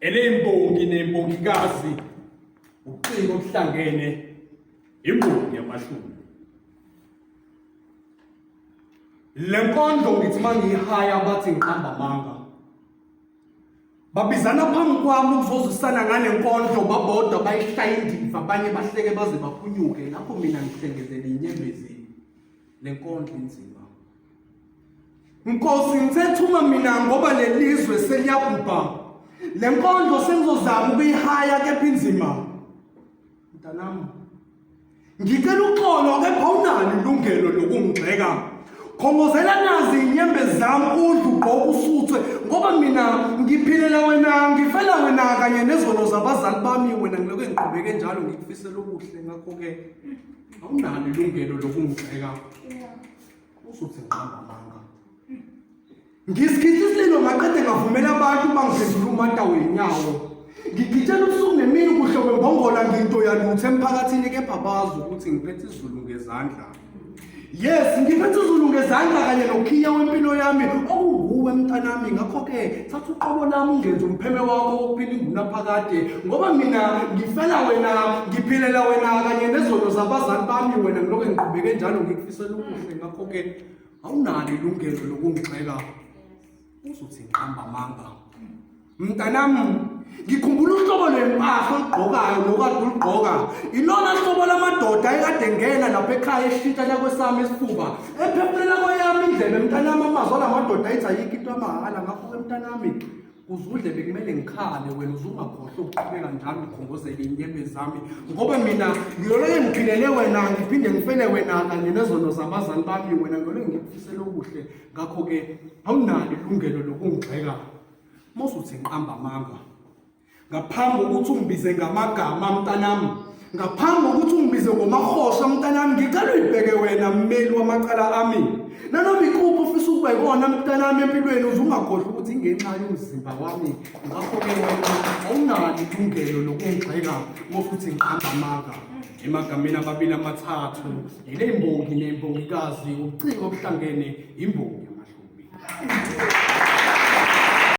Elembongi nembongikazi uciko obuhlangene imbongi yamashumi. Lenkondlo ngithi mangihaya bathi ngiqamba amanga. Babizana phambi kwami ukuzozisana ngale nkondlo babodwa bayishaya indiva abanye bahleke baze baphunyuke lapho mina ngihlengezele inyembezi lenkondlo inzima. Nkosi ngithethuma mina ngoba lelizwe seliyabhubha. Lenkondlo sengizozama ukuyihaya kepha inzima. Mntanami ngicela uxolo kepha awunalo ilungelo lokungigxeka. Khongozela nazi inyembezi zami udlu ugqoke usuthwe ngoba mina ngiphilela wena ngifela wena kanye nezono zabazali bami wena ngiloke ngiqhubeke njalo ngikufisela ubuhle ngakho ke awunalo ilungelo lokungigxeka. Usuthi ngiqamba amanga. Ngisikhihlile maqede ngavumela abantu bangiphendula umata wenyawo. Ngigitshela usuku nemini kuhlobo mbongola nginto yalutho emphakathini kepha bazi ukuthi ngiphethe izulu ngezandla. Yes, ngiphethe izulu ngezandla kanye nokhiya wempilo yami okunguwe mntanami ngakho ke thatha uqobo lami ungenze umpheme wakho wokuphila ingunaphakade ngoba mina ngifela wena ngiphilela wena kanye nezono zabazali bami wena ngiloke ngiqhubeke njalo ngikufisela ubuhle ngakho ke awunalo ilungelo lokungigxeka. Usuthi ngiqamba amanga. Mntanami ngikhumbula uhlobo lempahla ogqokayo lokade uligqoka ilona hlobo lamadoda ayekade ngena lapha ekhaya eshintsha la kwesami isifuba ephefumula kweyami indlebe mntanami amazwi alamadoda ayithi ayikho into amahala ngakho ke mntanami uzudle bekumele ngikhale wena uzungakhohlwa ukuqhubeka njalo ukhongozele inyembezi zami ngoba mina ngiyoleke ngiphilele wena ngiphinde ngifele wena kanye nezono zabazali bami wena ngiyoleke ngikufisela ubuhle ngakho ke awunalo ilungelo lokungigxeka. Mosuthi ngiqamba amanga ngaphambi kokuthi ungibize ngamagama mntanami ngaphambi kokuthi ungibize ngomahosha mntanami ngicela uyibheke wena mmeli wamaqala ami nanoma ikuphi ufisa ukuba yikona mntanami empilweni uzungakhohlwa ukuthi ingenxa yomzimba wami ngakho ke wena awunalo ilungelo lokungigxeka mosuthi ngiqamba amanga. Emagameni amabili amathathu ilembongi nembongikazi uciko obuhlangene imbongi yamashumi.